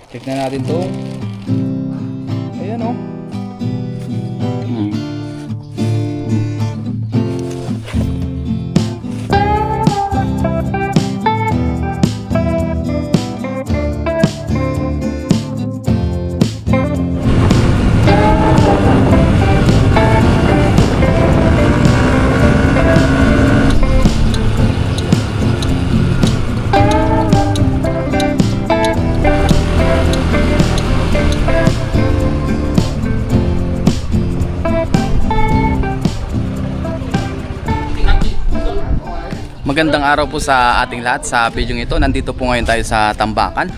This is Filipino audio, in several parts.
Check na natin to. Ayan o. Magandang araw po sa ating lahat. Sa video ito, nandito po ngayon tayo sa Tambakan.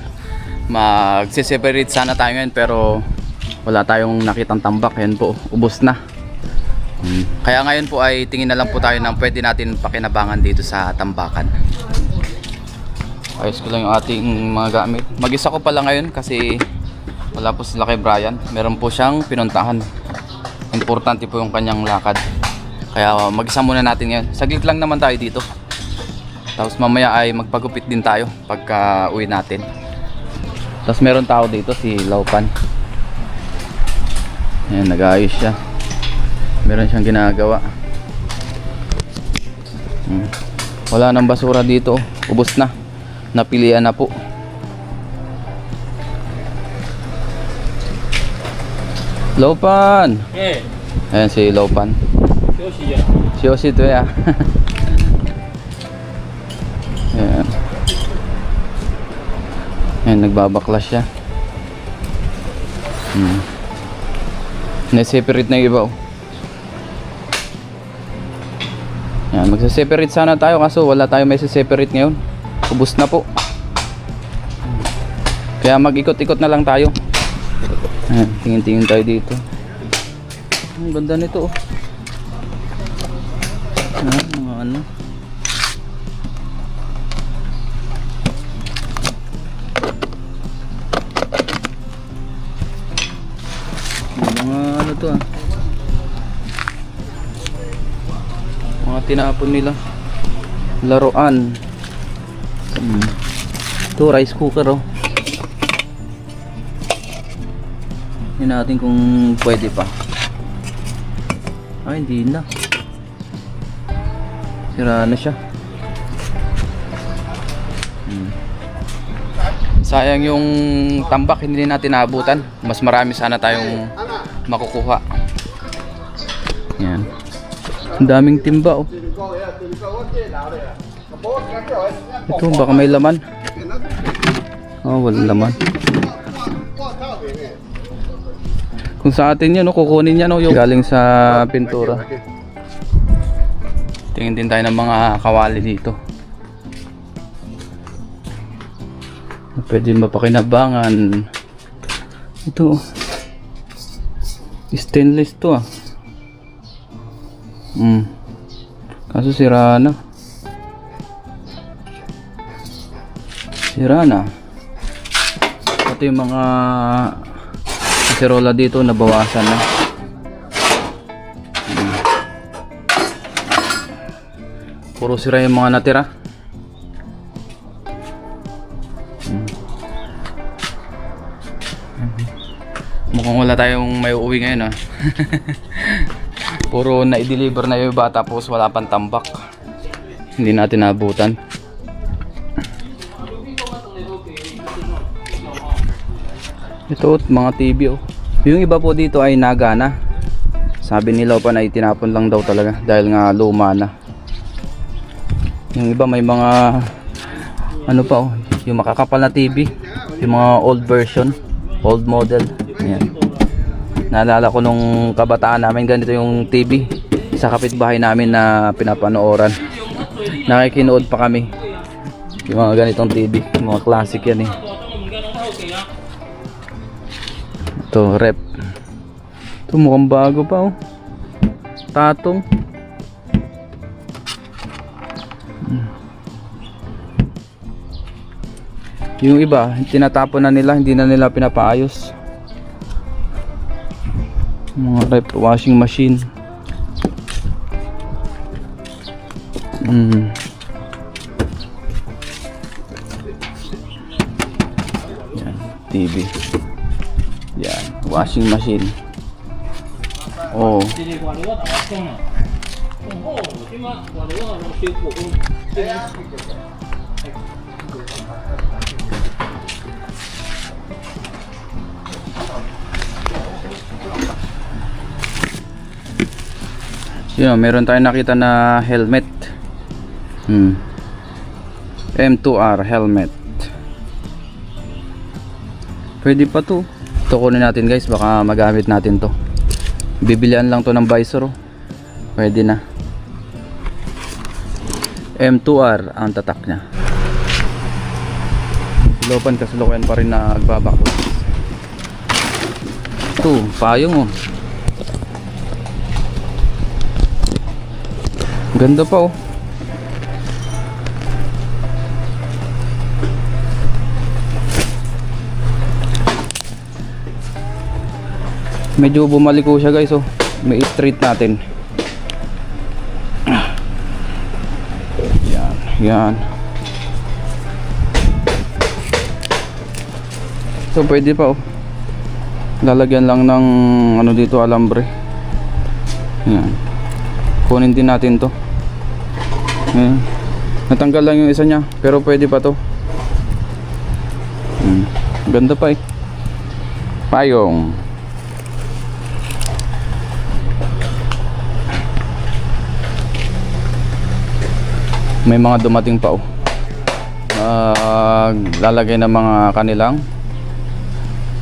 Magse-separate sana tayo ngayon pero wala tayong nakitang tambak. Yan po, ubos na. Kaya ngayon po ay tingin na lang po tayo ng pwede natin pakinabangan dito sa Tambakan. Ayos ko lang yung ating mga gamit. Mag-isa ko pala ngayon kasi wala po sila kay Brian. Meron po siyang pinuntahan. Importante po yung kanyang lakad. Kaya mag-isa muna natin ngayon. Saglit lang naman tayo dito. Tapos mamaya ay magpagupit din tayo pagka uwi natin. Tapos meron tao dito, si Laupan. Ayan, nag-aayos siya. Meron siyang ginagawa. Wala nang basura dito. Ubos na. Napilian na po. Laupan! Eh, Ayan si Laupan. 休息啊。休息对啊. Ayan. Ayan, nagbabaklas siya. Na-separate na yung iba. Ayan, magsa-separate sana tayo kaso wala tayo may separate ngayon. Ubus na po. Kaya mag-ikot-ikot na lang tayo. Ayan, tingin-tingin tayo dito. Ang ganda nito. Ayan, mga ano. Ano to mga tinapon nila, laruan. Ito rice cooker oh. Hindi natin kung pwede pa. Ay hindi na, sira na siya. Sayang yung tambak, hindi natin naabutan. Mas marami sana tayong makukuha. Yan. Ang daming timba oh. Ito baka may laman. Oh, walang laman. Kung sa atin yun, kukunin yan yung galing sa pintura. Tingin din tayo ng mga kawali dito. Pwede mapakinabangan. Ito stainless to ah. Kaso sira na. Ito yung mga kaserola dito nabawasan na. Puro sira yung mga natira. Mukhang wala tayong may uuwi ngayon ah. Puro na-deliver na yung iba tapos wala pang tambak. Hindi natin naabutan. Ito mga TV oh. Yung iba po dito ay nagana. Sabi nila pa na itinapon lang daw talaga dahil nga luma na. Yung iba may mga ano pa oh, yung makakapal na TV, yung mga old version, old model. Ayan. Naalala ko nung kabataan namin ganito yung TV sa kapitbahay namin na pinapanooran. Nakikinood pa kami yung mga ganitong TV, mga classic yan eh. Ito rep. Ito mukhang bago pa oh. Tatong. Yung iba tinatapon na nila, hindi na nila pinapaayos. Mga rep, washing machine. Yan. TV. Yan, washing machine. Oh. Yun, meron tayong nakita na helmet. M2R helmet. Pwede pa to. Ito kunin natin guys, baka magamit natin to. Bibilian lang to ng visor. Pwede na. M2R ang tatak niya. Lopan kasalukuyan pa rin na nagbabaklas. Ito, payong oh. Ganda pa oh. Medyo bumaliko siya guys oh. May straight natin. Yan, yan. So pwede pa oh. Lalagyan lang ng ano dito, alambre. Yan. Kunin din natin to. Ayan. Natanggal lang yung isa niya, pero pwede pa to. Ganda pa eh. Payong. May mga dumating pa oh. Lalagay ng mga kanilang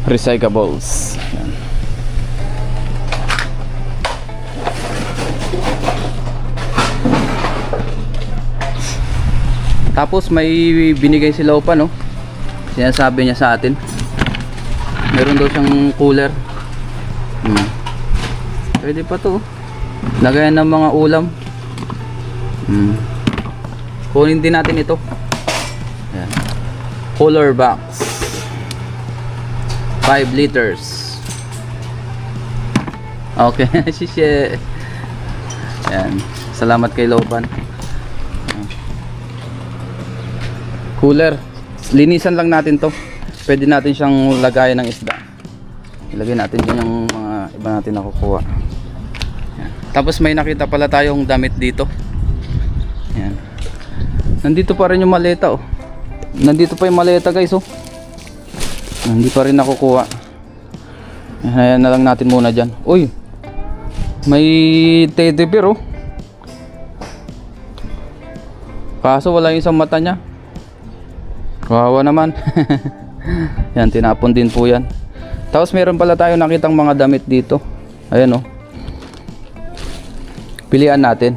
recyclables. Ayan. Tapos may binigay si Laupa no. Sinasabi niya sa atin. Meron daw siyang cooler. Pwede pa to. Lagayan ng mga ulam. Kunin din natin ito. Ayan. Cooler box. 5 liters. Okay. Shishe. Ayan. Salamat kay Laupan. Cooler. Linisan lang natin to. Pwede natin siyang lagayan ng isda. Ilagay natin dyan yung mga iba natin nakukuha. Ayan. Tapos may nakita pala tayong damit dito. Ayan. Nandito pa rin yung maleta oh. Nandito pa yung maleta guys oh. Hindi pa rin nakukuha. Ayan na lang natin muna dyan. Uy, may teddy bear oh. Kaso wala yung isang mata niya. Kawawa naman. Yan, tinapon din po yan. Tapos meron pala tayo nakitang mga damit dito. Ayan oh. Pilihan natin.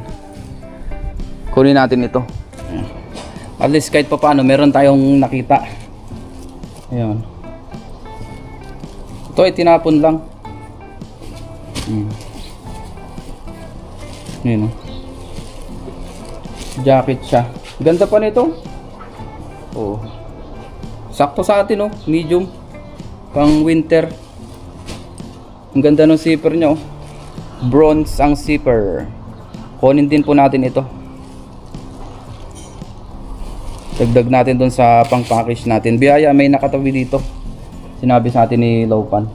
Kunin natin ito. At least kahit pa paano meron tayong nakita. Ayan. Ito ay tinapon lang. Ayan oh. Jacket siya. Ganda pa nito. Oh. Sakto sa atin oh, medium. Pang winter. Ang ganda ng zipper niya oh. Bronze ang zipper. Kunin din po natin ito. Dagdag natin dun sa pang package natin. Biyaya, may nakatabi dito. Sinabi sa atin ni Laupan.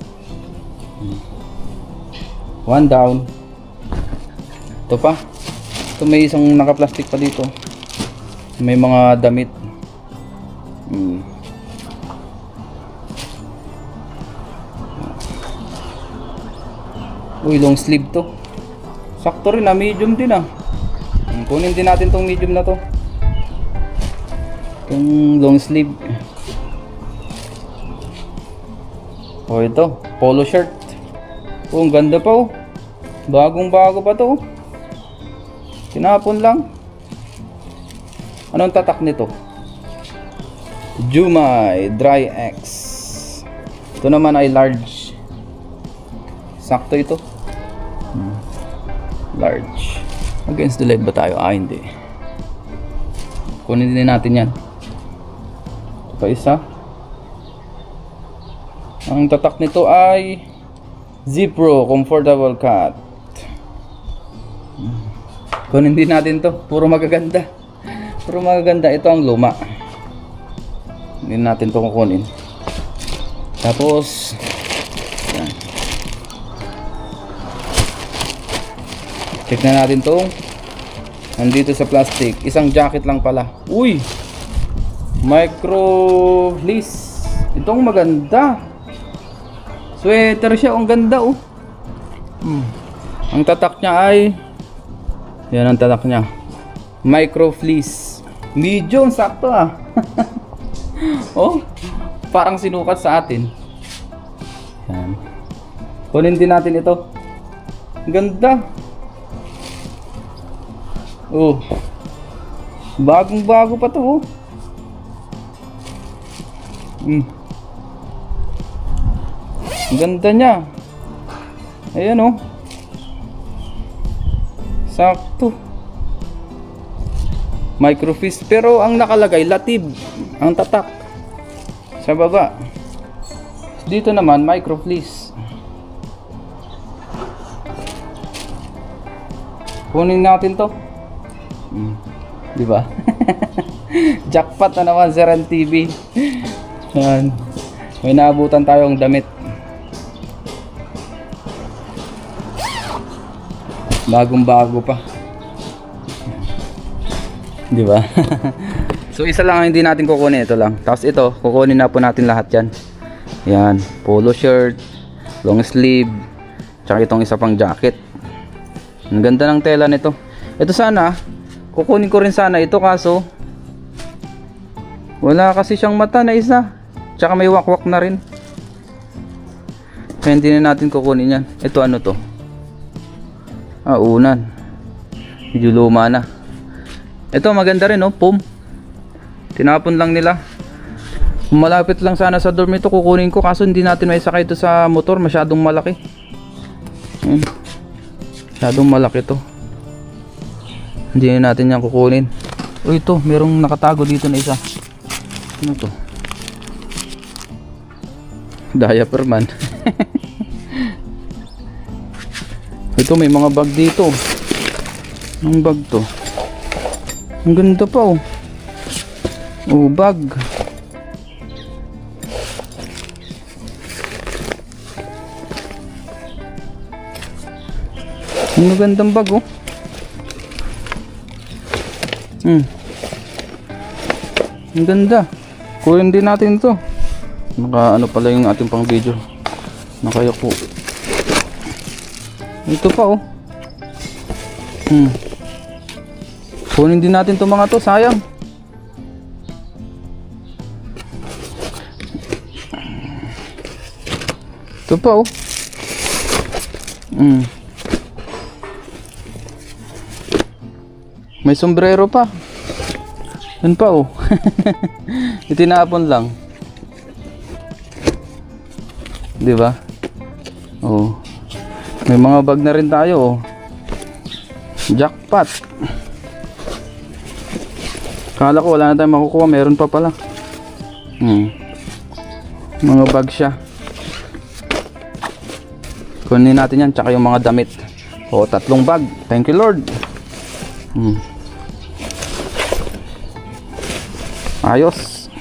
1 down. Ito pa. Ito may isang naka-plastic pa dito. May mga damit. Uy, long sleeve to. Sakto rin ah, medium din ah. Kunin din natin tong medium na to. Itong long sleeve. Oh, ito, polo shirt. Oh, ang ganda pa oh. Bagong bago pa to. Tinapon lang. Anong tatak nito? Jumai Dry X. Ito naman ay large. Sakto ito. Large. Against the leg ba tayo? Ah, hindi. Kunin din natin yan. Ito pa isa. Ang tatak nito ay Zipro Comfortable Cut. Kunin din natin to. Puro magaganda. Puro magaganda. Ito ang luma. Hindi natin to kukunin. Tapos yan. Check na natin tong nandito sa plastic. Isang jacket lang pala. Uy! Micro fleece. Itong maganda. Sweater siya. Ang ganda oh. Ang tatak niya ay yan ang tatak niya. Micro fleece. Medium. Sakto ah. Oh. Parang sinukat sa atin. Yan. Kunin din natin ito. Ang ganda. Oh. Bagong bago pa to oh. Ang ganda niya. Ayan oh. Sakto. Microfiche pero ang nakalagay latib ang tatak sa baba. Dito naman microfleece. Kunin natin to. Di ba? Jackpot na naman sa Ren TV. Yan. May naabutan tayong damit. Bagong bago pa. Di ba? So isa lang ang hindi natin kukunin, ito lang. Tapos ito, kukunin na po natin lahat 'yan. Yan, polo shirt, long sleeve, tsaka itong isa pang jacket. Ang ganda ng tela nito. Ito sana, kukunin ko rin sana ito kaso wala kasi siyang mata na isa. Tsaka may wakwak na rin. Kaya hindi na natin kukunin yan. Ito ano to? Ah, unan. Medyo luma na. Ito maganda rin oh, pum. Tinapon lang nila. Malapit lang sana sa dorm ito kukunin ko kaso hindi natin may sakay ito sa motor, masyadong malaki. Masyadong malaki to. Hindi na natin yan kukunin. Oh ito, merong nakatago dito na isa. Ano to? Diaper man. Ito may mga bag dito. Ang bag to. Ang ganda pa oh. Oh, bag. Ang magandang bag oh. Ang ganda. Kunin din natin to. Naka ano pala yung ating pang video. Nakayako. Ito pa oh. Kunin din natin to mga to, sayang. Ito pa oh. May sombrero pa. Yan pa oh. Itinapon lang. 'Di ba? Oh. May mga bag na rin tayo oh. Jackpot. Kala ko wala na tayong makukuha, meron pa pala. Mga bag siya. Kunin natin yan, tsaka yung mga damit. O, 3 bag. Thank you Lord. Ayos.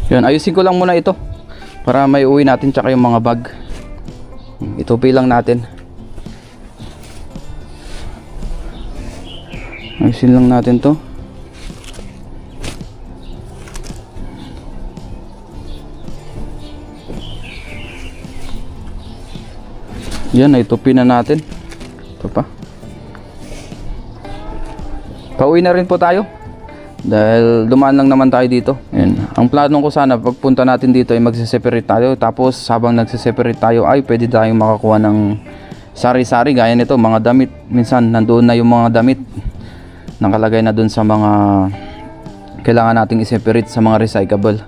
Yun, ayusin ko lang muna ito para may uwi natin tsaka yung mga bag. Itupi lang natin. Ayusin lang natin to. Yan, itupi na natin. Ito pa. Pauwi na rin po tayo. Dahil dumaan lang naman tayo dito. Yan. Ang plano ko sana pagpunta natin dito ay magse-separate tayo. Tapos habang nagse-separate tayo ay pwede tayong makakuha ng sari-sari gaya nito, mga damit. Minsan nandoon na yung mga damit. Nakalagay na doon sa mga kailangan nating i-separate sa mga recyclable.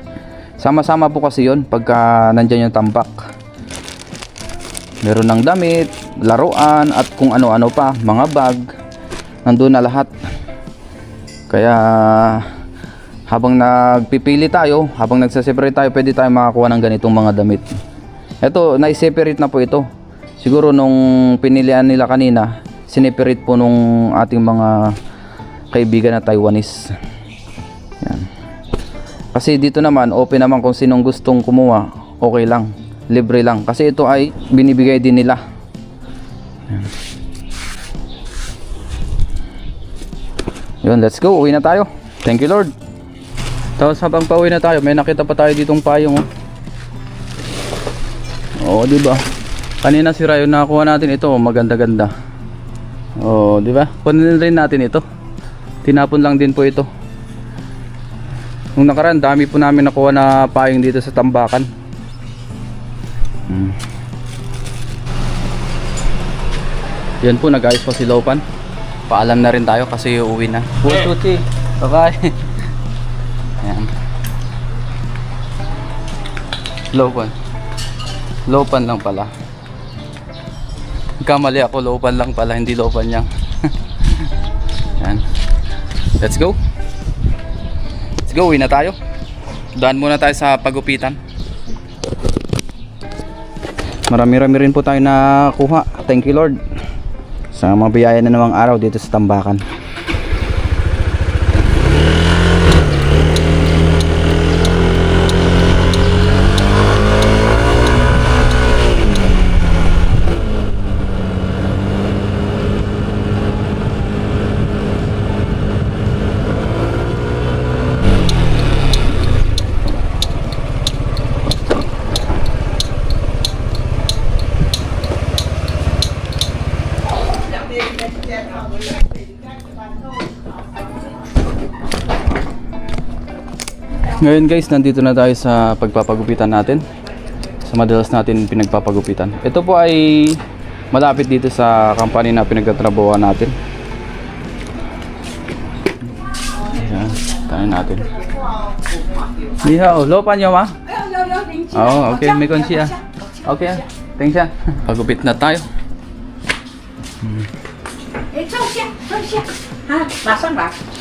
Sama-sama po kasi yon pagka nandyan yung tambak. Meron ng damit, laruan at kung ano-ano pa, mga bag. Nandoon na lahat. Kaya habang nagpipili tayo, habang nagse-separate tayo, pwede tayo makakuha ng ganitong mga damit. Ito, na-separate na po ito. Siguro nung pinilian nila kanina, sineparate po nung ating mga kaibigan na Taiwanese. Yan. Kasi dito naman open naman kung sinong gustong kumuha, okay lang, libre lang kasi ito ay binibigay din nila. Yun, let's go, uwi na tayo. Thank you Lord. Tapos habang pauwi na tayo, may nakita pa tayo ditong payong oh, di ba? Kanina si Rayo nakakuha natin ito, maganda-ganda. Oh, di ba? Kunin rin natin ito. Tinapon lang din po ito. Nung nakaraan, dami po namin nakuha na payong dito sa tambakan. Yan po, nag-ayos pa si Lopan. Paalam na rin tayo kasi uuwi na. Pututi. Okay. Ayan. Lopan. Lopan lang pala. Kamali ako, Lopan lang pala, hindi Lopan niya. Yan. Let's go. Let's go, uwi na tayo. Daan muna tayo sa pagupitan. Marami-rami rin po tayo nakuha. Thank you Lord sa mabiyaya na namang araw dito sa tambakan. Ngayon guys, nandito na tayo sa pagpapagupitan natin. Sa madalas natin pinagpapagupitan. Ito po ay malapit dito sa company na pinagtatrabahuan natin. Ayan, tayo natin. Ni hao, Lopan nyo ma? Oh, okay, may konsi ah. Okay, thanks ah. Pagupit na tayo.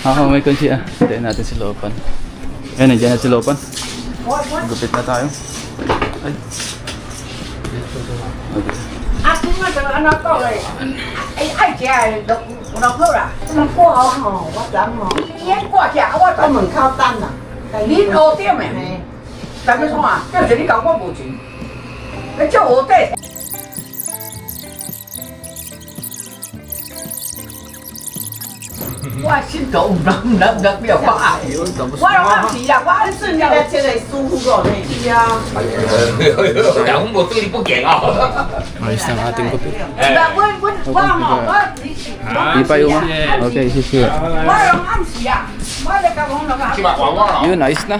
Oo, may konsi ah. Hintayin natin si Lopan. Ayan, nandiyan na si Lopan. Gupit na tayo. Ay. Okay. Aku nga sa ano to eh. Ai cha đọc thôi à. Nó qua hò, quá lắm hò. Yên qua cha quá tao mình khao tan à. Lín ô tiêu mẹ. Tại vì sao à? Cái gì đi搞过不去。那叫我带。我心头唔能表话啊！我暗时啊，我暗时啊，这个舒服个呢。是啊。但我冇對你不敬啊！ Ayos ng ating gupit. 我Di pa yung okay, sisi. 我暗時啊，我嚟講我去吧，玩玩啊！ Yun, ayos na.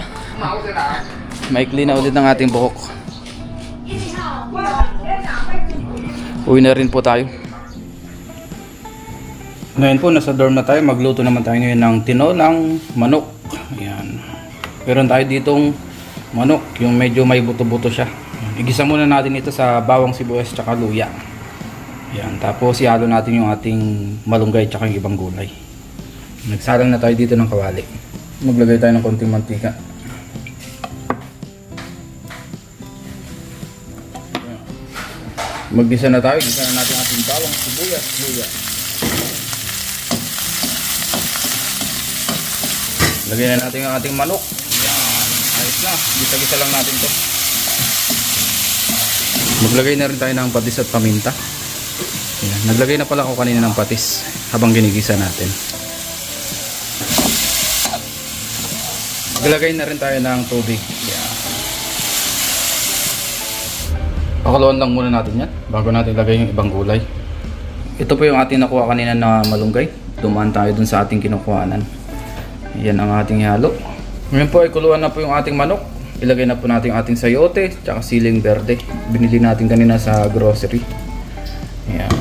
Maikli na ulit ng ating buhok. Uwi na rin po tayo. Ngayon po, nasa dorm na tayo. Magluto naman tayo ngayon ng tinolang manok. Ayan. Meron tayo ditong manok, yung medyo may buto-buto siya. Igisa muna natin ito sa bawang sibuyas tsaka luya. Ayan. Tapos ihalo natin yung ating malunggay tsaka yung ibang gulay. Nagsalang na tayo dito ng kawali. Maglagay tayo ng konting mantika. Maggisa na tayo. Gisa na natin ating bawang sibuyas, luya. Lagyan na natin ang ating manok. Yan. Ayos na. Gisa-gisa lang natin to. Maglagay na rin tayo ng patis at paminta. Yan. Naglagay na pala ako kanina ng patis habang ginigisa natin. Maglagay na rin tayo ng tubig. Yan. Pakuluan lang muna natin yan bago natin ilagay yung ibang gulay. Ito po yung ating nakuha kanina na malunggay. Dumaan tayo dun sa ating kinukuhanan. Yan ang ating halo. Ngayon po ay kuluan na po yung ating manok. Ilagay na po natin yung ating sayote tsaka siling berde. Binili natin kanina sa grocery. Yan.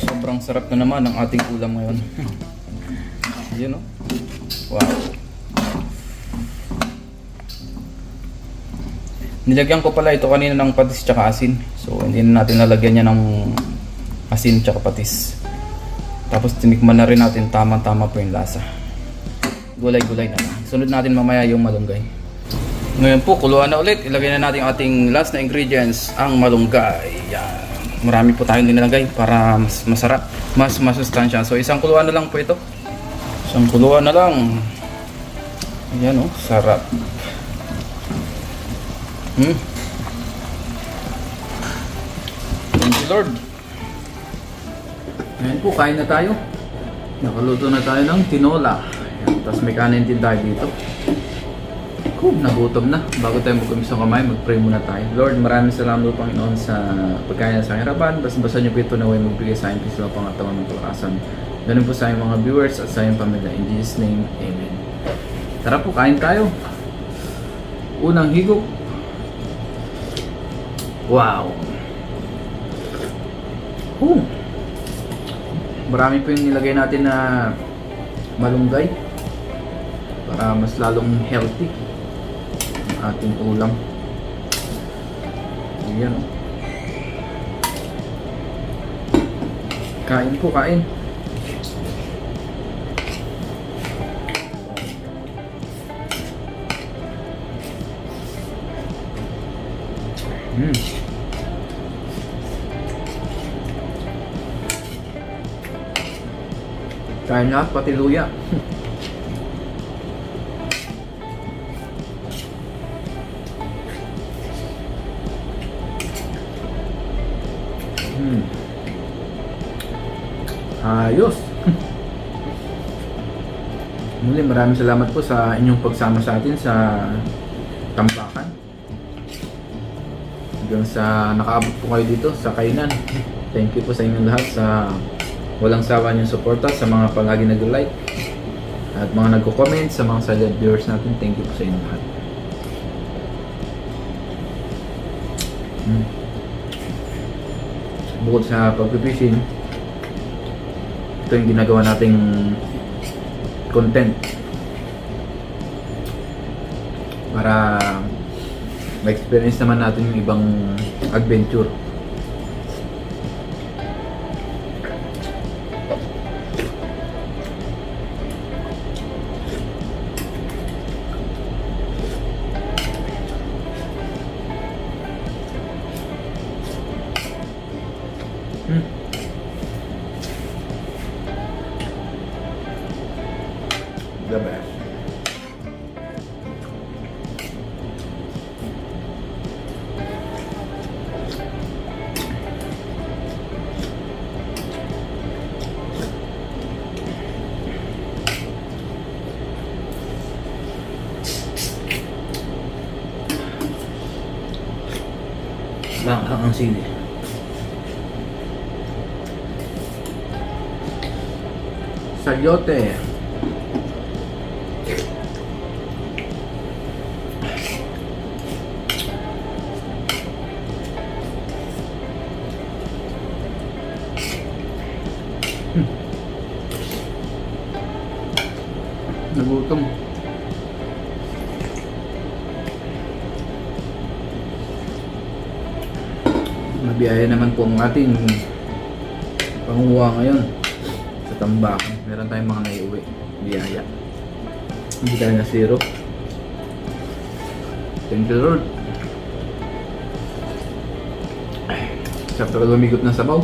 Sobrang sarap na naman ang ating ulam ngayon. Yun o. Wow. Nilagyan ko pala ito kanina ng patis tsaka asin. So hindi na natin nalagyan niya ng asin tsaka patis. Tapos tinikman na rin natin tama-tama po yung lasa. Gulay-gulay na lang. Sunod natin mamaya yung malunggay. Ngayon po, kuluan na ulit. Ilagay na natin yung ating last na ingredients, ang malunggay. Yan. Marami po tayong dinalagay para mas masarap, mas masustansya. So isang kuluan na lang po ito. Isang kuluan na lang. Yan oh, sarap. Thank you Lord. Ngayon po, kain na tayo. Nakaluto na tayo ng tinola. Ayan, tapos may kanin din tayo dito. Nagutom na. Bago tayo mag-umpisa kamay, mag-pray muna tayo. Lord, maraming salamat po Panginoon sa pagkain na sa aking harapan. Basta niyo po ito na way magbigay sa akin piso ng pangatawan ng kalakasan. Ganun po sa aking mga viewers at sa aking pamilya. In Jesus' name, Amen. Tara po, kain tayo. Unang higop. Wow! Marami po yung nilagay natin na malunggay para mas lalong healthy ang ating ulam. Ayan. Kain po, kain. Kain lahat, pati luya. Ayos. Muli, maraming salamat po sa inyong pagsama sa atin sa Tambakan. Hanggang sa nakaabot po kayo dito sa kainan. Thank you po sa inyong lahat sa walang sawa niyong suporta, sa mga palagi nag-like at mga nagko-comment, sa mga silent viewers natin. Thank you po sa inyong lahat. Bukod sa pag-fishing, ito yung ginagawa nating content para ma-experience naman natin yung ibang adventure. The best. Langhang ang sili. Sayote. Nagutom. Mabiyaya naman po ang ating panguha ngayon sa Tambakan. Meron tayong mga naiuwi. Biyaya. Hindi tayo na zero. Thank you Lord. Ay, sarap talaga lumigot ng sabaw.